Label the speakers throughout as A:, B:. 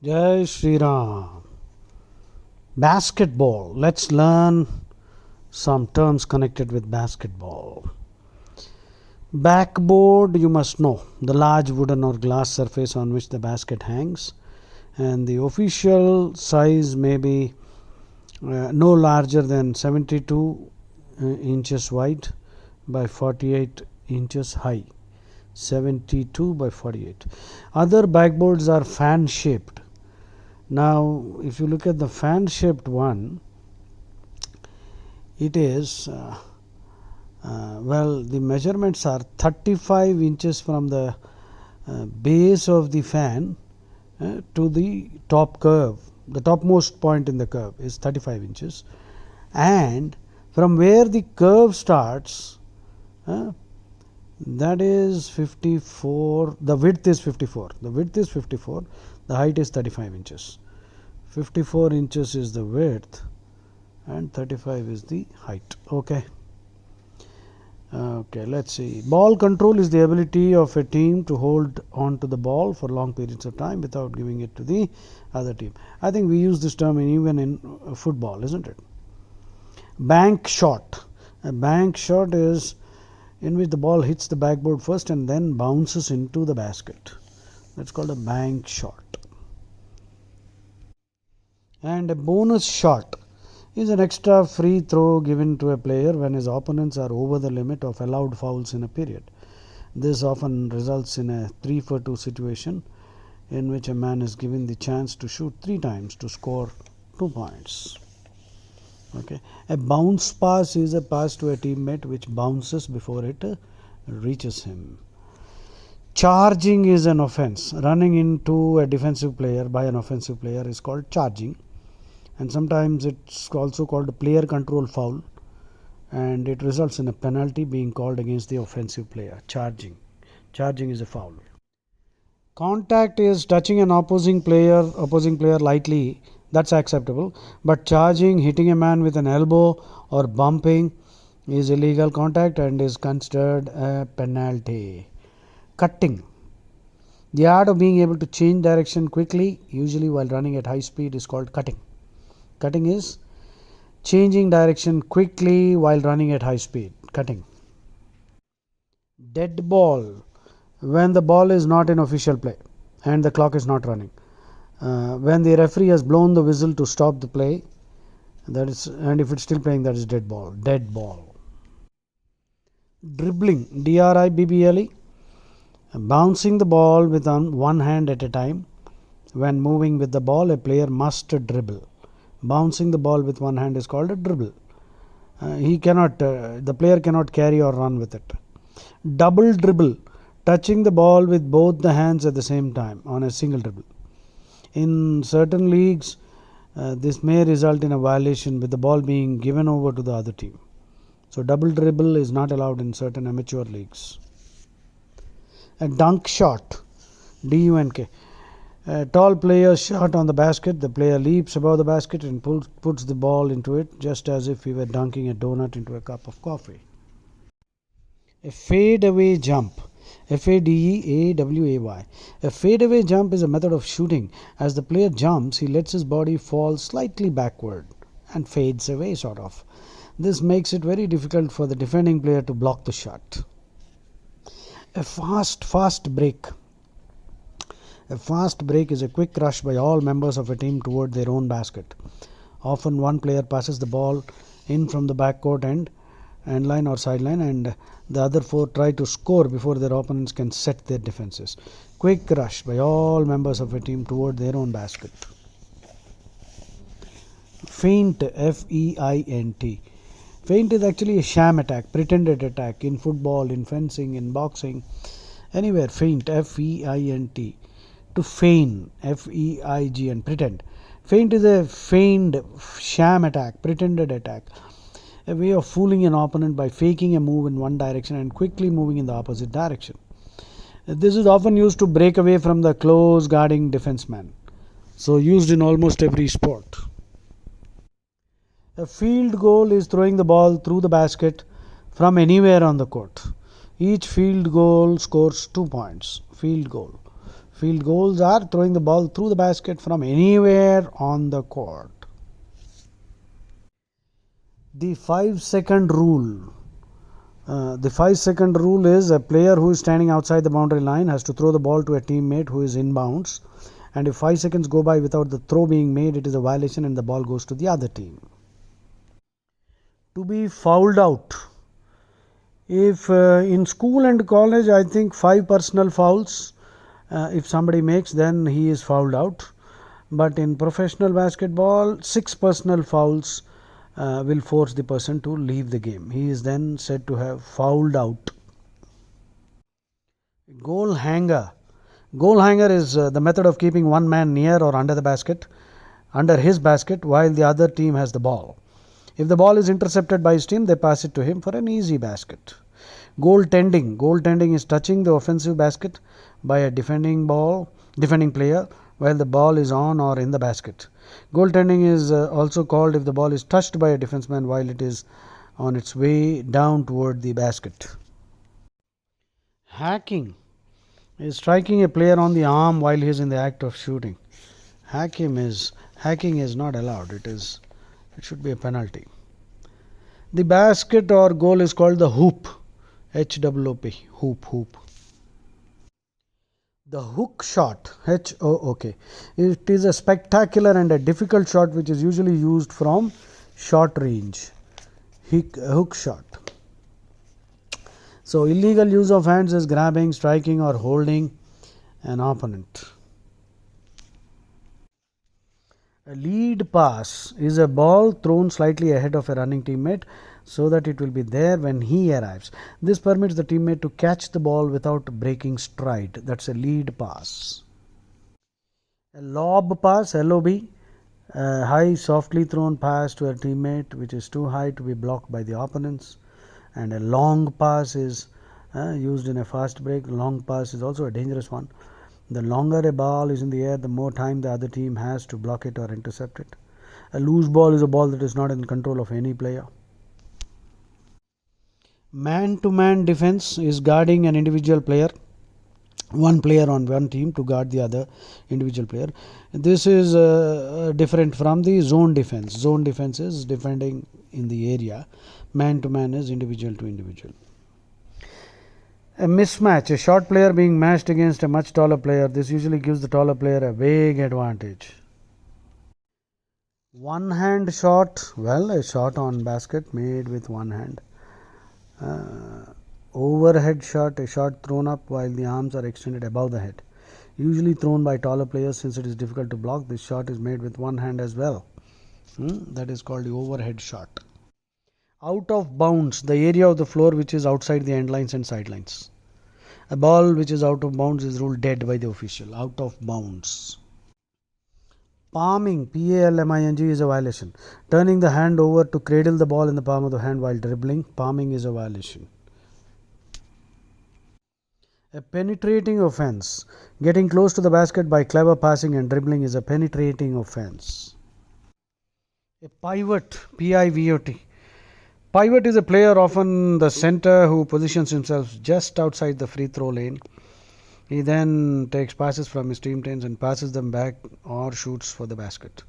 A: Jai Shri Ram. Basketball. Let's learn some terms connected with basketball. Backboard, you must know, the large wooden or glass surface on which the basket hangs, and the official size may be no larger than 72 inches wide by 48 inches high. 72 by 48. Other backboards are fan shaped. Now, if you look at the fan shaped one, it is the measurements are 35 inches from the base of the fan to the top curve. The topmost point in the curve is 35 inches, and from where the curve starts, that is 54. The width is 54. The width is 54. The height is 35 inches. 54 inches is the width and 35 is the height. Okay, let's see. Ball control is the ability of a team to hold on to the ball for long periods of time without giving it to the other team. I think we use this term even in football, isn't it? Bank shot. A bank shot is in which the ball hits the backboard first and then bounces into the basket. That's called a bank shot. And a bonus shot is an extra free throw given to a player when his opponents are over the limit of allowed fouls in a period. This often results in a 3-for-2 situation in which a man is given the chance to shoot 3 times to score 2 points. Okay. A bounce pass is a pass to a teammate which bounces before it reaches him. Charging is an offense. Running into a defensive player by an offensive player is called charging, and sometimes it's also called a player control foul, and it results in a penalty being called against the offensive player. Charging is a foul. Contact is touching an opposing player lightly. That's acceptable, but charging, hitting a man with an elbow or bumping is illegal contact and is considered a penalty. Cutting. The art of being able to change direction quickly, usually while running at high speed, is called cutting. Cutting is changing direction quickly while running at high speed. Cutting. Dead ball. When the ball is not in official play and the clock is not running. When the referee has blown the whistle to stop the play, that is, and if it's still playing, that is dead ball. Dead ball. Dribbling. D-R-I-B-B-L-E. Bouncing the ball with one hand at a time. When moving with the ball, a player must dribble. Bouncing the ball with one hand is called a dribble. The player cannot carry or run with it. Double dribble. Touching the ball with both the hands at the same time on a single dribble. In certain leagues, this may result in a violation with the ball being given over to the other team. So double dribble is not allowed in certain amateur leagues. A dunk shot. D-U-N-K. A tall player's shot on the basket. The player leaps above the basket and puts the ball into it, just as if he were dunking a donut into a cup of coffee. A fadeaway jump. F-A-D-E-A-W-A-Y. A fadeaway jump is a method of shooting. As the player jumps, he lets his body fall slightly backward and fades away, sort of. This makes it very difficult for the defending player to block the shot. A fast break. A fast break is a quick rush by all members of a team toward their own basket. Often one player passes the ball in from the backcourt end line or sideline, and the other 4 try to score before their opponents can set their defenses. Quick rush by all members of a team toward their own basket. Feint. F-E-I-N-T. Feint is actually a sham attack, pretended attack in football, in fencing, in boxing, anywhere. Feint. F-E-I-N-T. To feign. F-E-I-G-N. Pretend. Feint is a feigned sham attack, pretended attack. A way of fooling an opponent by faking a move in one direction and quickly moving in the opposite direction. This is often used to break away from the close guarding defenseman. So used in almost every sport. A field goal is throwing the ball through the basket from anywhere on the court. Each field goal scores 2 points. Field goal. Field goals are throwing the ball through the basket from anywhere on the court. The 5-second rule. The 5-second rule is a player who is standing outside the boundary line has to throw the ball to a teammate who is inbounds, and if 5 seconds go by without the throw being made, it is a violation and the ball goes to the other team. To be fouled out. If in school and college, I think 5 personal fouls, if somebody makes, then he is fouled out. But in professional basketball, 6 personal fouls will force the person to leave the game. He is then said to have fouled out. Goal hanger. Goal hanger is the method of keeping one man near or under his basket while the other team has the ball. If the ball is intercepted by his team, they pass it to him for an easy basket. Goaltending. Goaltending is touching the offensive basket by a defending player while the ball is on or in the basket. Goaltending is also called if the ball is touched by a defenseman while it is on its way down toward the basket. Hacking is striking a player on the arm while he is in the act of shooting. Hacking is not allowed. It should be a penalty. The basket or goal is called the hoop. H-O-O-P. Hoop. The hook shot. H-O-O-K. It is a spectacular and a difficult shot which is usually used from short range. Hook shot. So illegal use of hands is grabbing, striking or holding an opponent. A lead pass is a ball thrown slightly ahead of a running teammate so that it will be there when he arrives. This permits the teammate to catch the ball without breaking stride. That's a lead pass. A lob pass, LOB, a high softly thrown pass to a teammate which is too high to be blocked by the opponents. And a long pass is used in a fast break. Long pass is also a dangerous one. The longer a ball is in the air, the more time the other team has to block it or intercept it. A loose ball is a ball that is not in control of any player. Man-to-man defense is guarding an individual player, one player on one team to guard the other individual player. This is different from the zone defense. Zone defense is defending in the area. Man-to-man is individual to individual. A mismatch, a short player being matched against a much taller player. This usually gives the taller player a big advantage. One hand shot, well, a shot on basket made with one hand. Overhead shot, a shot thrown up while the arms are extended above the head. Usually thrown by taller players since it is difficult to block. This shot is made with one hand as well. That is called the overhead shot. Out of bounds, the area of the floor which is outside the end lines and sidelines. A ball which is out of bounds is ruled dead by the official. Out of bounds. Palming, P-A-L-M-I-N-G, is a violation. Turning the hand over to cradle the ball in the palm of the hand while dribbling. Palming is a violation. A penetrating offense. Getting close to the basket by clever passing and dribbling is a penetrating offense. A pivot, P-I-V-O-T. Pivot is a player, often the center, who positions himself just outside the free throw lane. He then takes passes from his teammates and passes them back or shoots for the basket.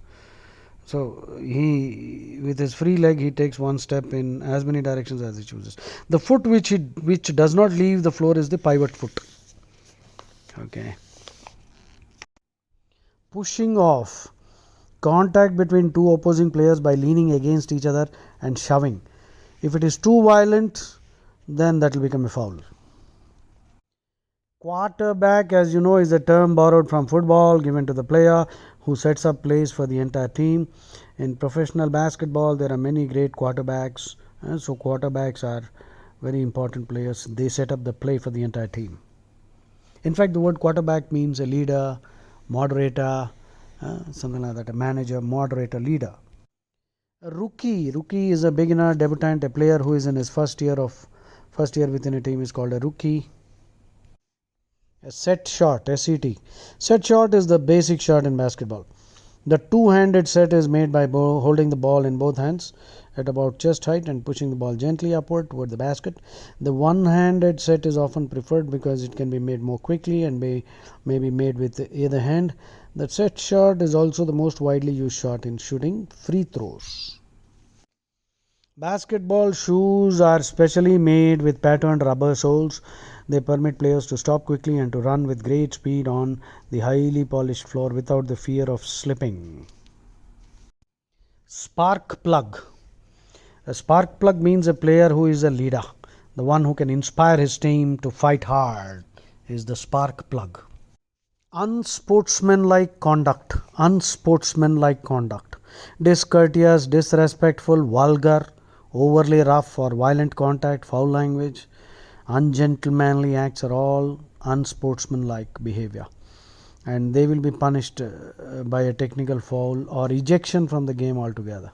A: So he, with his free leg, he takes one step in as many directions as he chooses. The foot which does not leave the floor is the pivot foot. Okay. Pushing off. Contact between two opposing players by leaning against each other and shoving. If it is too violent, then that will become a foul. Quarterback, as you know, is a term borrowed from football given to the player who sets up plays for the entire team. In professional basketball, there are many great quarterbacks. So quarterbacks are very important players. They set up the play for the entire team. In fact, the word quarterback means a leader, moderator, something like that, a manager, moderator, leader. A rookie is a beginner, debutant, a player who is in his first year within a team is called a rookie. A set shot, SET. Set shot is the basic shot in basketball. The two-handed set is made by holding the ball in both hands at about chest height and pushing the ball gently upward toward the basket. The one-handed set is often preferred because it can be made more quickly and may be made with either hand. The set shot is also the most widely used shot in shooting free throws. Basketball shoes are specially made with patterned rubber soles. They permit players to stop quickly and to run with great speed on the highly polished floor without the fear of slipping. Spark plug. A spark plug means a player who is a leader. The one who can inspire his team to fight hard is the spark plug. Unsportsmanlike conduct. Unsportsmanlike conduct. Discourteous, disrespectful, vulgar, overly rough or violent contact, foul language, ungentlemanly acts are all unsportsmanlike behavior, and they will be punished by a technical foul or ejection from the game altogether.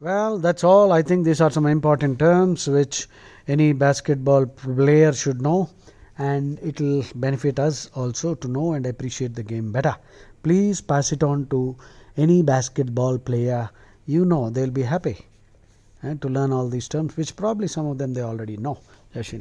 A: Well, that's all. I think these are some important terms which any basketball player should know, and it will benefit us also to know and appreciate the game better. Please pass it on to any basketball player. They'll be happy to learn all these terms, which probably some of them they already know. Yes,